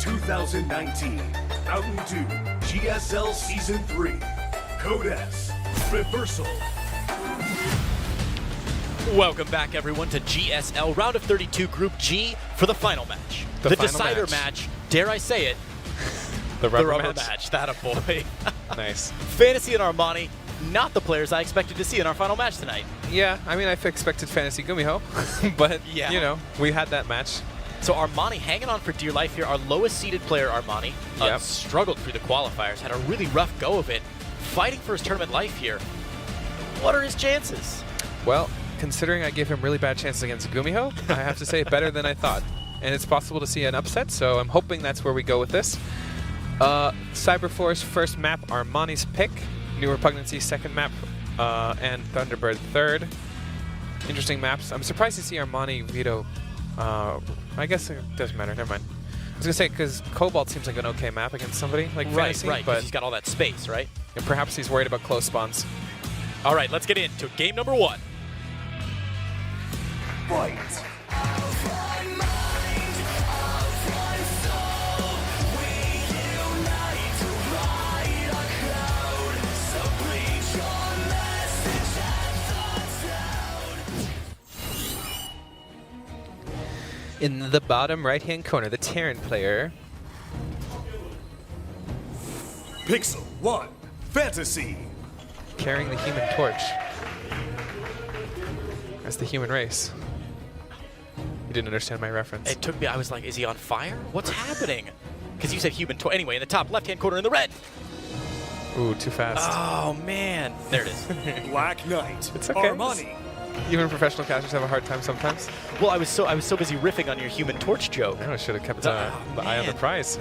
2019 Mountain Dew GSL Season 3 Code S Reversal. Welcome back, everyone, to GSL Round of 32 Group G for the final match. The final decider match, dare I say it, The the rubber rubber match. That a boy. Nice. Fantasy and Armani, not the players I expected to see in our final match tonight. Yeah, I mean, I expected Fantasy Gumiho, but, Yeah. you know, we had that match. So Armani hanging on for dear life here. Our lowest seeded player, Armani, Yep. struggled through the qualifiers, had a really rough go of it, fighting for his tournament life here. What are his chances? Well, considering I gave him really bad chances against Gumiho, I have to say better than I thought. And it's possible to see an upset, so I'm hoping that's where we go with this. Cyberforce first map, Armani's pick. New Repugnancy second map, and Thunderbird third. Interesting maps. I'm surprised to see Armani veto. I guess it doesn't matter. Never mind. I was gonna say because Cobalt seems like an okay map against somebody like Fantasy, Right, but because he's got all that space, right? perhaps he's worried about close spawns. All right, let's get into game number 1. Fight! In the bottom right-hand corner, the Terran player. Pixel 1 Fantasy. Carrying the Human Torch. That's the human race. You didn't understand my reference. It took me, I was like, is he on fire? What's happening? Because you said human toy. Anyway, in the top left-hand corner in the red. Ooh, too fast. Oh, man. There it is. Black Knight. It's okay. Armani. Even professional casters have a hard time sometimes. Well, I was so busy riffing on your human torch joke. I should have kept the eye on the man. prize.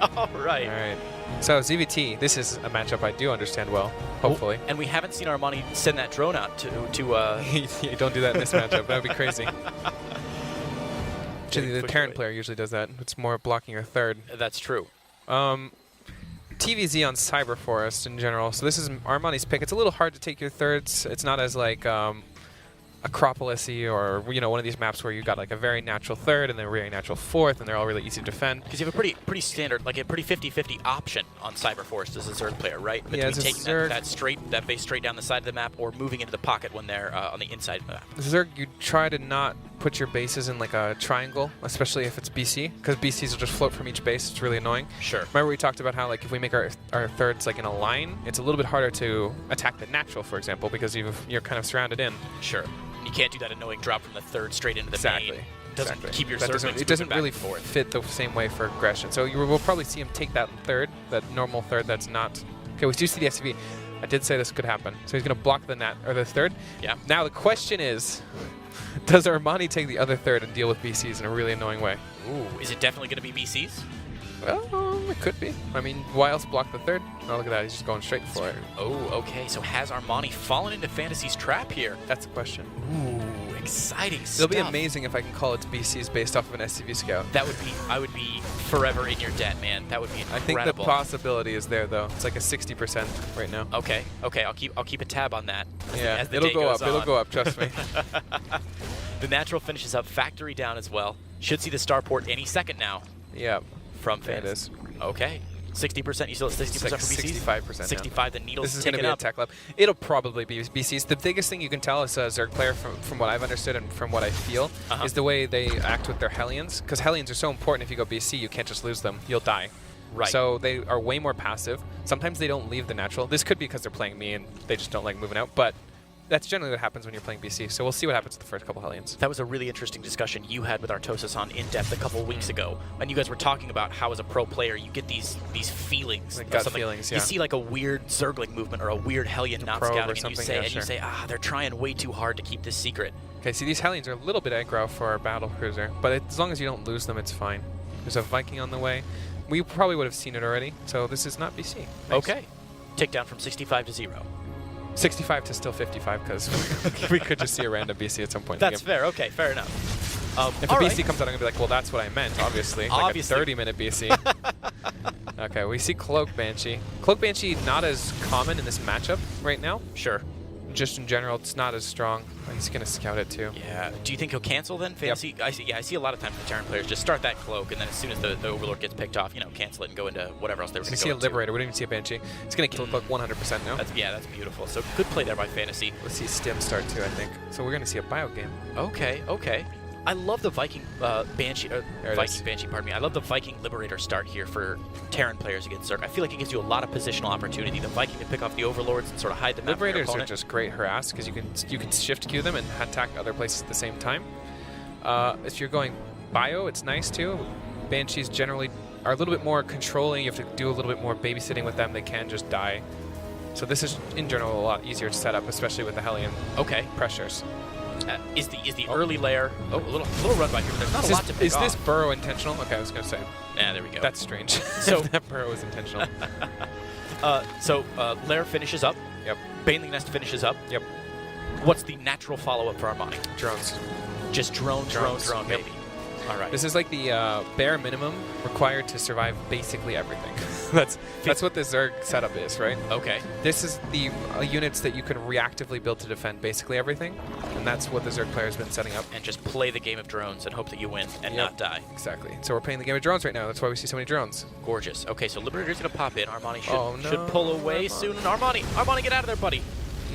All right. All right. So ZVT, this is a matchup I do understand well, hopefully. And we haven't seen Armani send that drone out to You don't do that in this matchup. That would be crazy. Actually, the Terran player usually does that. It's more blocking your third. That's true. TVZ on Cyberforest in general. So this is Armani's pick. It's a little hard to take your thirds. It's not as like Acropolis-y or one of these maps where you got like a very natural third and then a very natural fourth, and they're all really easy to defend. Because you have a pretty standard, like a pretty 50-50 option on Cyberforce as a Zerg player, right? Between Yeah, as a taking Zerg- that base straight down the side of the map or moving into the pocket when they're on the inside of the map. Zerg, you try to not put your bases in like a triangle, especially if it's BC, because BCs will just float from each base. It's really annoying. Sure. Remember we talked about how like if we make our thirds like in a line, it's a little bit harder to attack the natural, for example, because you're kind of surrounded in. Sure. You can't do that annoying drop from the third straight into the main. Doesn't keep your That Zerglings doesn't, it doesn't moving really back and forth. fit the same way for aggression. So we'll probably see him take that third, that normal third that's not... Okay, we do see the SCV. I did say this could happen. So he's going to block the third. Yeah. Now the question is, does Armani take the other third and deal with BCs in a really annoying way? Ooh, is it definitely going to be BCs? Well, it could be. I mean, why else block the third? Oh, look at that. He's just going straight for it. Oh, okay. So has Armani fallen into Fantasy's trap here? That's the question. Ooh, exciting It'll stuff. be amazing if I can call it BCs based off of an SCV scout. I would be forever in your debt, man. That would be incredible. I think the possibility is there, though. It's like a 60% right now. Okay, I'll keep a tab on that. As the it'll day go goes up. It'll on. go up. Trust me. The natural finishes up, factory down as well. Should see the starport any second now Yeah. from There it Fantasy. is. Okay, 60%. You still at 60% It's like for BCs? 65% now. 65. The needle's This is going to ticking be a up. tech lab. It'll probably be BCs. The biggest thing you can tell as a Zerg player from what I've understood and from what I feel is the way they act with their Hellions. Because Hellions are so important. If you go BC, you can't just lose them. You'll die. Right. So they are way more passive. Sometimes they don't leave the natural. This could be because they're playing me and they just don't like moving out. But that's generally what happens when you're playing BC. So we'll see what happens with the first couple Hellions. That was a really interesting discussion you had with Artosis on In Depth a couple of weeks ago, and you guys were talking about how, as a pro player, you get these feelings, Like of gut something. feelings, You yeah. see like a weird Zergling movement or a weird Hellion not probe or scouting, and you something, say, yeah, sure. they're trying way too hard to keep this secret. Okay, see, these Hellions are a little bit aggro for our battle cruiser, but as long as you don't lose them, it's fine. There's a Viking on the way. We probably would have seen it already, so this is not BC. Nice. Okay, takedown from 65 to 0. 65 to still 55, because we could just see a random BC at some point. That's in the game. fair. Okay, fair enough. If a BC comes out, I'm going to be like, well, that's what I meant, obviously. Obviously. Like a 30-minute BC. Okay, we see Cloak Banshee. Cloak Banshee not as common in this matchup right now. Sure. just in general, it's not as strong. He's going to scout it too. Yeah. Do you think he'll cancel then? Fantasy. Yep. I see a lot of times the Terran players just start that cloak, and then as soon as the Overlord gets picked off, cancel it and go into whatever else they were going to go into. See a Liberator. We didn't even see a Banshee. It's going to kill the cloak 100% now. That's beautiful. So good play there by Fantasy. Let's see Stim start too, I think. So we're going to see a bio game. Okay. I love the Viking Banshee, Banshee, pardon me. I love the Viking Liberator start here for Terran players against Zerg. I feel like it gives you a lot of positional opportunity. The Viking to pick off the Overlords and sort of hide the map. Liberators are just great harass because you can shift queue them and attack other places at the same time. If you're going bio, it's nice too. Banshees generally are a little bit more controlling. You have to do a little bit more babysitting with them. They can just die. So this is in general a lot easier to set up, especially with the Hellion pressures. Is the early layer a little run by here, but there's not a lot to pick off. Is this burrow intentional? Okay, I was going to say. Yeah, there we go. That's strange. So that burrow is intentional. Lair finishes up. Yep. Baneling Nest finishes up. Yep. What's the natural follow-up for Armani? Drones. Just drone, yep. baby. All right. This is like the bare minimum required to survive basically everything. that's what the Zerg setup is, right? Okay. This is the units that you can reactively build to defend basically everything, and that's what the Zerg player has been setting up. And just play the game of drones and hope that you win and not die. Exactly. So we're playing the game of drones right now. That's why we see so many drones. Gorgeous. Okay, so Liberator's going to pop in. Armani should pull away soon. Armani, get out of there, buddy.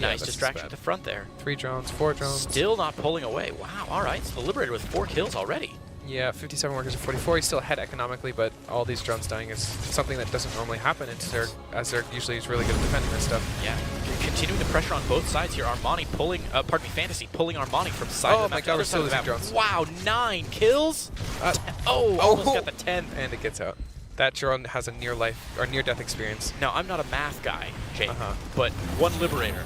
Nice distraction at the front there. 3 drones, 4 drones. Still not pulling away. Wow, all right. So the Liberator with 4 kills already. Yeah, 57 workers at 44. He's still ahead economically, but all these drones dying is something that doesn't normally happen in Zerg, as Zerg usually is really good at defending this stuff. Yeah, continuing the pressure on both sides here. Armani pulling, Fantasy pulling Armani from side of the map. Oh my god, we're still losing drones. Wow, 9 kills? Almost got the 10th. And it gets out. That drone has a near-death experience. Now, I'm not a math guy, Jake, but 1 Liberator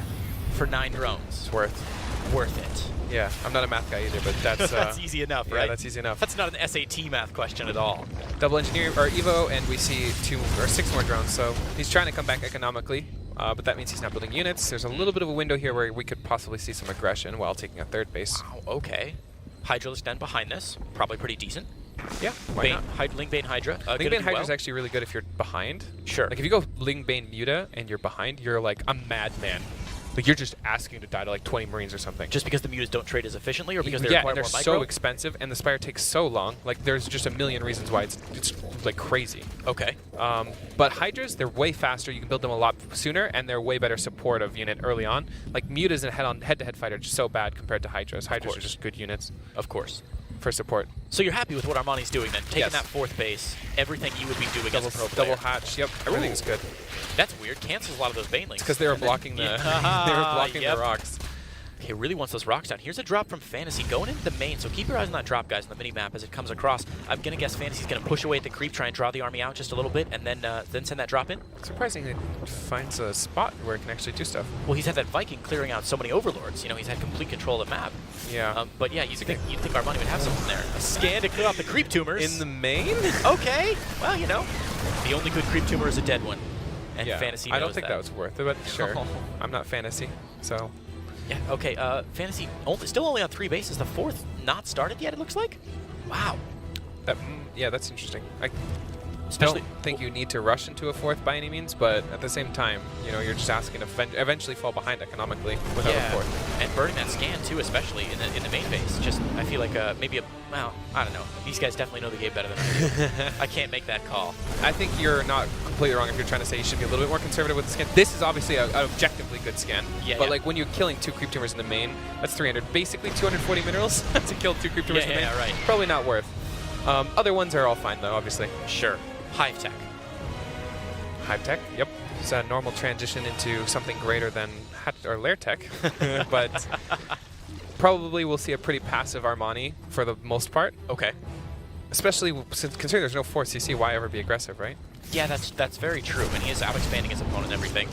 for 9 drones. It's worth it. Yeah, I'm not a math guy either, but that's... that's easy enough, right? Yeah, that's easy enough. That's not an SAT math question at all. Double engineer, or Evo, and we see 6 more drones, so he's trying to come back economically, but that means he's not building units. There's a little bit of a window here where we could possibly see some aggression while taking a 3rd base. Wow, okay. Hydralisk Den behind this, probably pretty decent. Yeah, why not? Lingbane Hydra. Lingbane Hydra is actually really good if you're behind. Sure. Like if you go Lingbane Muta and you're behind, you're like a madman. Like you're just asking to die to like 20 Marines or something. Just because the mutas don't trade as efficiently, or because they require and they're more micro? so expensive, and the Spire takes so long. Like there's just a million reasons why it's like crazy. Okay. But Hydras, they're way faster. You can build them a lot sooner, and they're way better supportive unit early on. Like Mutas and head-to-head fighter are just so bad compared to Hydras. Hydras are just good units. Of course. For support. So you're happy with what Armani's doing then? Taking that 4th base, everything you would be doing as a pro player. Double hatch, yep, everything's good. That's weird. Cancels a lot of those banelings. It's because they were blocking the the rocks. Okay, really wants those rocks down. Here's a drop from Fantasy going into the main, so keep your eyes on that drop, guys, on the mini-map as it comes across. I'm going to guess Fantasy's going to push away at the creep, try and draw the army out just a little bit, and then send that drop in. Surprisingly, it finds a spot where it can actually do stuff. Well, he's had that Viking clearing out so many Overlords. You know, he's had complete control of the map. Yeah. But yeah, you'd think Armani would have something there. A scan to clear out the creep tumors. In the main? Okay. Well, you know, the only good creep tumor is a dead one. And Fantasy knows I don't think that was worth it, but sure. I'm not Fantasy, so... Yeah, okay, Fantasy still only on 3 bases. The 4th not started yet, it looks like? Wow. Yeah, that's interesting. I don't think you need to rush into a 4th by any means, but at the same time, you know, you're just asking to eventually fall behind economically without a 4th. And burning that scan too, especially in the main base. Just, I feel like maybe well, I don't know. These guys definitely know the game better than I do. I can't make that call. I think you're not completely wrong if you're trying to say you should be a little bit more conservative with the scan. This is obviously an objectively good scan. Yeah, but like when you're killing 2 creep tumors in the main, that's 300, basically 240 minerals to kill 2 creep tumors in the main. Yeah, right. Probably not worth. Other ones are all fine though, obviously. Sure. Hive Tech. Hive Tech, yep. It's a normal transition into something greater than Lair Tech, but probably we'll see a pretty passive Armani for the most part. Okay. Especially since considering there's no 4 CC, why ever be aggressive, right? Yeah, that's very true, and he is out-expanding his opponent and everything.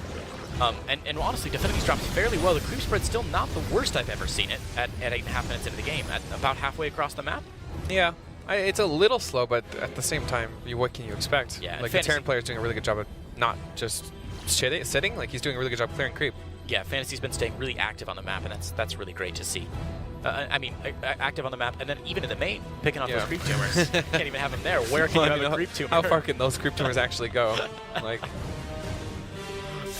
And honestly, defending these drops fairly well. The creep spread's still not the worst I've ever seen it at 8.5 minutes into the game, at about halfway across the map. Yeah. It's a little slow, but at the same time, what can you expect? Yeah, like the Terran player is doing a really good job of not just sitting. Like he's doing a really good job clearing creep. Yeah, Fantasy's been staying really active on the map, and that's really great to see. I mean, active on the map, and then even in the main, picking off those creep tumors. Can't even have them there. Where can you have a creep tumor? How far can those creep tumors actually go? Like,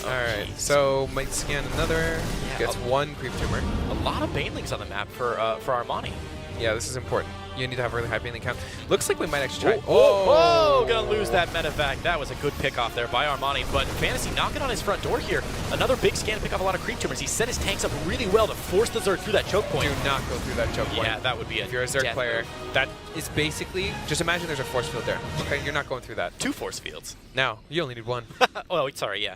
Oh, All right, geez. so might scan another. Yeah, Gets one creep tumor. A lot of banelings on the map for Armani. Yeah, this is important. You need to have a really high baneling count. Looks like we might actually try. Oh, gonna lose that medevac. That was a good pick off there by Armani, but Fantasy knocking on his front door here. Another big scan to pick off a lot of creep tumors. He set his tanks up really well to force the Zerg through that choke point. Do not go through that choke point. Yeah, that would be If you're a Zerg death player, move. that is basically, just imagine there's a force field there. Okay, you're not going through that. 2 force fields. Now, you only need one. Oh, sorry, yeah.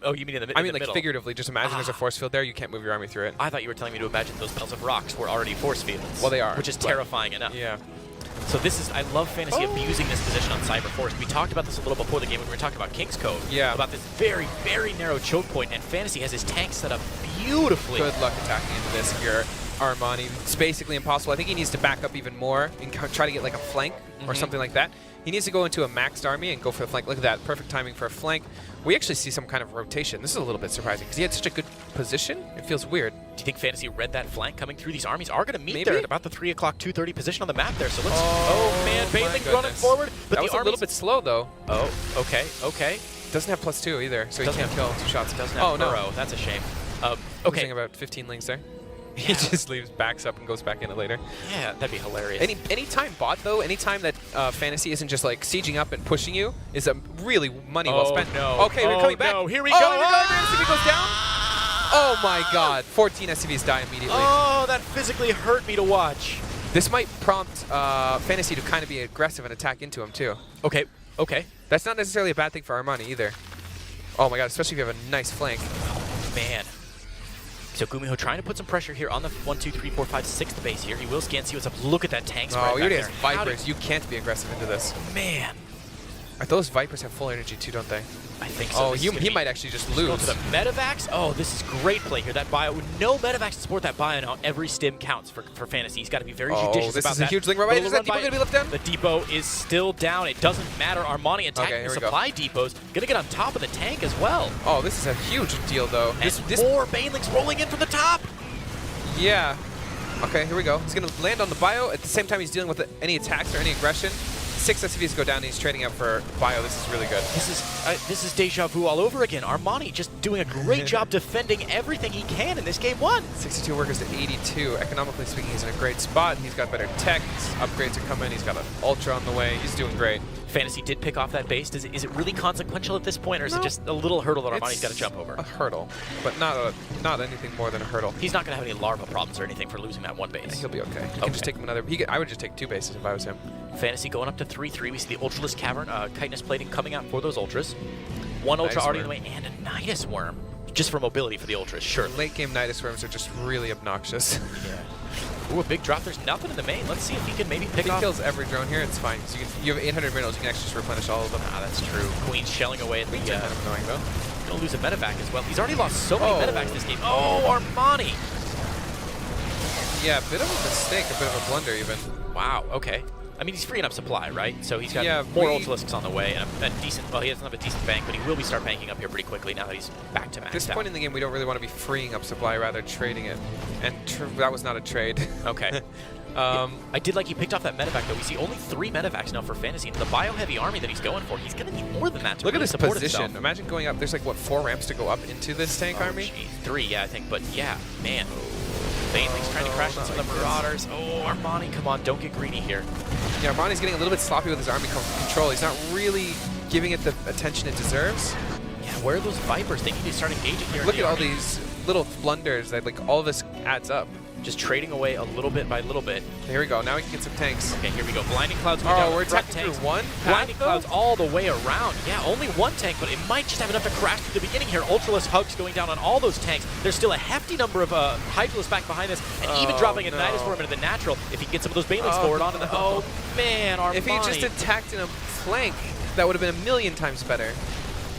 Oh, you mean in the, I in mean, the like, middle. figuratively, just imagine there's a force field there, you can't move your army through it. I thought you were telling me to imagine those piles of rocks were already force fields. Well, they are. Which is but- terrifying enough. Yeah. So this is, I love Fantasy abusing this position on Cyber Force. We talked about this a little before the game when we were talking about King's Cove. Yeah. About this very, very narrow choke point, and Fantasy has his tank set up beautifully. Good luck attacking into this here, Armani. It's basically impossible. I think he needs to back up even more and try to get like a flank or something like that. He needs to go into a maxed army and go for the flank. Look at that, perfect timing for a flank. We actually see some kind of rotation. This is a little bit surprising because he had such a good position. It feels weird. Do you think Fantasy read that flank coming through? These armies are going to meet Maybe. there at about the 3 o'clock, 2:30 position on the map there. So let's. Oh, Oh man, my Baneling's running goodness. forward, but That was the a little armies- bit slow though. Oh, okay, okay. Doesn't have +2 either, so he Doesn't can't have- kill 2 shots. Doesn't have Oh no. Burrow. That's a shame. Losing Okay. about 15 links there. He just leaves, backs up, and goes back in it later. Yeah, that'd be hilarious. Anytime bot though, anytime that Fantasy isn't just like sieging up and pushing you is a really money well spent. no. Okay, we're coming back. No. Here we oh, go. Here we go. Every SCV goes down. Oh my God! 14 SCVs die immediately. Oh, that physically hurt me to watch. This might prompt Fantasy to kind of be aggressive and attack into him too. Okay, okay. That's not necessarily a bad thing for Armani either. Oh my God! Especially if you have a nice flank. Man. So Gumiho trying to put some pressure here on the 1, 2, 3, 4, 5, 6th base here. He will scan, see what's up. Look at that tank spread Oh, he back already there. has How Vipers. You can't be aggressive into this. Man. Those Vipers have full energy too, don't they? I think so. Oh, This is he gonna be- might actually just Going lose. to the medevacs. Oh, this is great play here. That bio, no medevacs to support that bio now. Every stim counts for Fantasy. He's got to be very judicious this about is that. a huge link. Right, is that depot going to be left down? The depot is still down. It doesn't matter. Armani attacking Okay, the here we go. supply depots. Going to get on top of the tank as well. Oh, this is a huge deal though. And more Banelings rolling in from the top. Yeah. Okay, here we go. He's going to land on the bio. At the same time, he's dealing with any attacks or any aggression. 6 SCVs go down, and he's trading up for bio. This is really good. This is deja vu all over again. Armani just doing a great job defending everything he can in this game 1. 62 workers to 82. Economically speaking, he's in a great spot. He's got better tech. His upgrades are coming. He's got an Ultra on the way. He's doing great. Fantasy did pick off that base. Is it really consequential at this point, or is it just a little hurdle that Armani's got to jump over? A hurdle, but not anything more than a hurdle. He's not going to have any larva problems or anything for losing that one base. He'll be okay. You can just take him another. I would just take 2 bases if I was him. Fantasy going up to 3-3. We see the Ultralisk Cavern, chitinous plating coming out for those Ultras. 1 Ultra Nidus already in Worm. the way, and a Nidus Worm. Just for mobility for the Ultras, sure. Late game Nidus Worms are just really obnoxious. Yeah. Ooh, a big drop. There's nothing in the main. Let's see if he can maybe pick If he off. kills every drone here, it's fine. So you have 800 minerals. You can actually just replenish all of them. Ah, that's true. Queen's shelling away at the. Kind of annoying though. Gonna lose a medevac as well. He's already lost so many Oh. medevacs this game. Oh, Armani! Yeah, a bit of a mistake, a bit of a blunder even. Wow. Okay. I mean, he's freeing up supply, right? So he's got Yeah, more Ultralisks on the way and a decent. Well, he doesn't have a decent bank, but he will be start banking up here pretty quickly now that he's back to max. At this out. point in the game, we don't really want to be freeing up supply, rather trading it. And that was not a trade. Okay. I did like he picked off that medevac, though. We see only 3 medevacs now for Fantasy. And the bio-heavy army that he's going for, he's going to need more than that to Look at really this support position. himself. Imagine going up. There's like, what, 4 ramps to go up into this tank army? Geez. 3, yeah, I think. But yeah, man. Baneling's trying to crash into some of the Marauders. Oh, Armani, come on, don't get greedy here. Yeah, Armani's getting a little bit sloppy with his army control. He's not really giving it the attention it deserves. Yeah, where are those Vipers? They need to start engaging here. Look in at the all army. these little blunders that like all this adds up. Just trading away a little bit by little bit. Here we go. Now we can get some tanks. Okay, here we go. Blinding Clouds going Oh, down. we're front attacking tanks. through one Blinding path, though? Clouds all the way around. Yeah, only 1 tank, but it might just have enough to crash through the beginning here. Ultralisk Hugs going down on all those tanks. There's still a hefty number of Hydralisks back behind this, and even dropping a no. Nidus Worm into the natural if he can get some of those Banelings Oh, forward onto the. no. Oh man, Armani. If he just attacked in a flank, that would have been a million times better.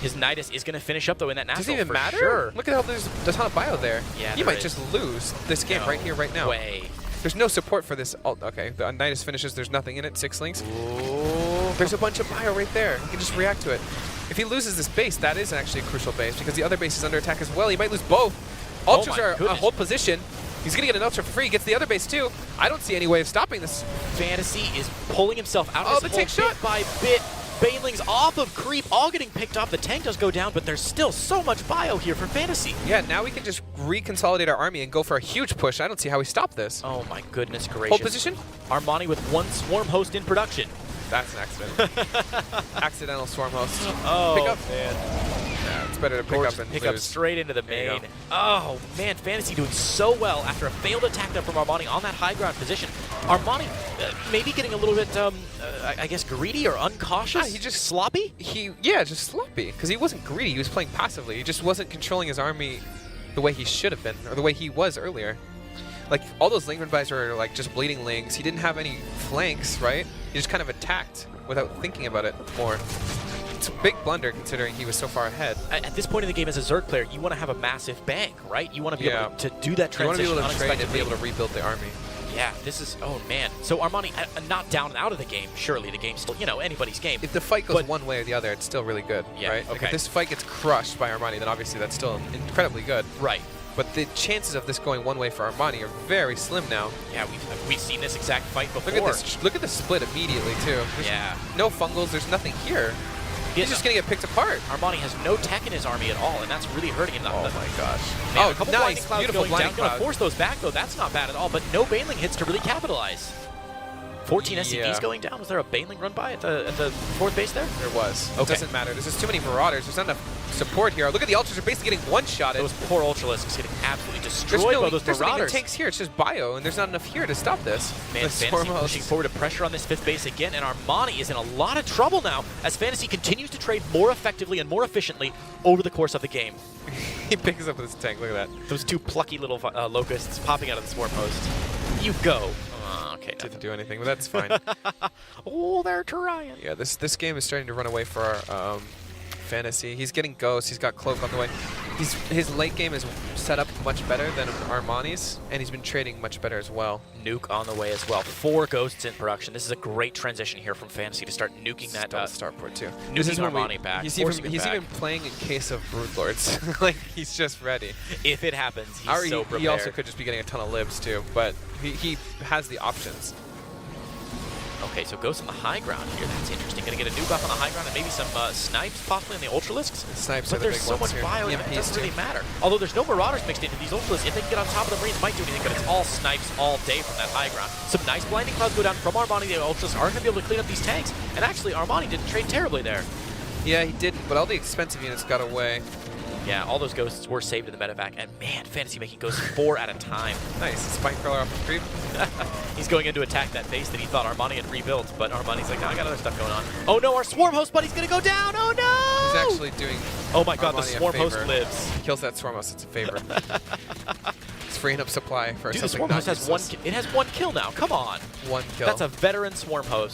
His Nidus is going to finish up though in that natural. Does it even for matter? Sure. Look at how there's a ton of bio there. Yeah, you there might is. just lose this game right here, right now. Way. There's no support for this. Okay, the Nidus finishes. There's nothing in it. 6 links. Ooh. There's a bunch of bio right there. He can just react to it. If he loses this base, that is actually a crucial base because the other base is under attack as well. He might lose both. Ultras my are a goodness. hold position. He's going to get an Ultra for free. Gets the other base too. I don't see any way of stopping this. Fantasy is pulling himself out Oh, of the this tank hole shot. bit by bit. Banelings off of creep, all getting picked off. The tank does go down, but there's still so much bio here for Fantasy. Yeah, now we can just reconsolidate our army and go for a huge push. I don't see how we stop this. Oh my goodness gracious. Hold position. Armani with one swarm host in production. That's an accident. Accidental swarm host. Oh, Pick up. man. Yeah, it's better to pick up and pick lose. up straight into the There you main. go. Oh, man, Fantasy doing so well after a failed attack there from Armani on that high ground position. Armani maybe getting a little bit, I guess, greedy or uncautious? Yeah, he just sloppy? Just sloppy. Because he wasn't greedy. He was playing passively. He just wasn't controlling his army the way he should have been, or the way he was earlier. Like, all those Lingard buys were like just bleeding lings. He didn't have any flanks, right? He just kind of attacked without thinking about it more. It's a big blunder considering he was so far ahead. At this point in the game as a Zerg player, you want to have a massive bank, right? You want to be able to do that transition. You want to be able to trade and unexpectedly. be able to rebuild the army. Yeah, this is, oh man. So Armani not down and out of the game. Surely the game's still, you know, anybody's game. If the fight goes one way or the other, it's still really good, Yeah, right? Like okay. if this fight gets crushed by Armani, then obviously that's still incredibly good. Right. But the chances of this going one way for Armani are very slim now. Yeah, we've seen this exact fight before. Look at this! Look at the split immediately too. There's Yeah. no fungals. There's nothing here. He's just gonna get picked apart. Armani has no tech in his army at all, and that's really hurting him. Oh my gosh! Man, Oh, a couple nice, blinding clouds beautiful going blinding down. Gonna cloud. force those back though. That's not bad at all. But no Baneling hits to really capitalize. 14 SCVs Yeah. going down. Was there a Baneling run by at the fourth base there? There was. Okay. It doesn't matter. There's just too many Marauders. There's not enough support here. Look at the Ultras are basically getting one-shotted. Those poor Ultralisks getting absolutely There's destroyed by those there's not even Marauders. tanks here. It's just bio, and there's not enough here to stop this. Man, The Fantasy Swarm pushing Host. forward to pressure on this fifth base again, and Armani is in a lot of trouble now as Fantasy continues to trade more effectively and more efficiently over the course of the game. He picks up his tank. Look at that. Those two plucky little locusts popping out of the swarm host. You go. Okay, nothing. Didn't do anything, but that's fine. Oh, they're trying. Yeah, this game is starting to run away for our Fantasy. He's getting Ghost. He's got Cloak on the way. His late game is set up much better than Armani's, and he's been trading much better as well. Nuke on the way as well. 4 Ghosts in production. This is a great transition here from Fantasy to start nuking that Starport too. Nuking when Armani back. He's forcing him even back. playing in case of Broodlords. Like he's just ready. If it happens, he's so prepared. He also could just be getting a ton of libs too, but he has the options. Okay, so Ghost on the high ground here. That's interesting. Going to get a nuke off on the high ground and maybe some snipes possibly on the Ultralisks. Snipes But are the there's big so ones much here. bio, it EMPs doesn't really too. matter. Although there's no Marauders mixed into these Ultralisks. If they can get on top of the Marines, it might do anything, but it's all snipes all day from that high ground. Some nice blinding clouds go down from Armani. The Ultras aren't going to be able to clean up these tanks. And actually, Armani didn't trade terribly there. Yeah, he didn't, but all the expensive units got away. Yeah, all those Ghosts were saved in the medevac. And man, Fantasy making Ghosts 4 at a time. Nice. Spike Crawler off the creep. He's going in to attack that base that he thought Armani had rebuilt, but Armani's like, no, I got other stuff going on. Oh no, our Swarm Host buddy's going to go down. Oh no! He's actually doing Oh my god, the Armani a Swarm Host favor. lives. He kills that Swarm Host. It's a favor. It's freeing up supply for Dude, the something Swarm not Host has useless. it has 1 kill now. Come on. 1 kill. That's a veteran Swarm Host.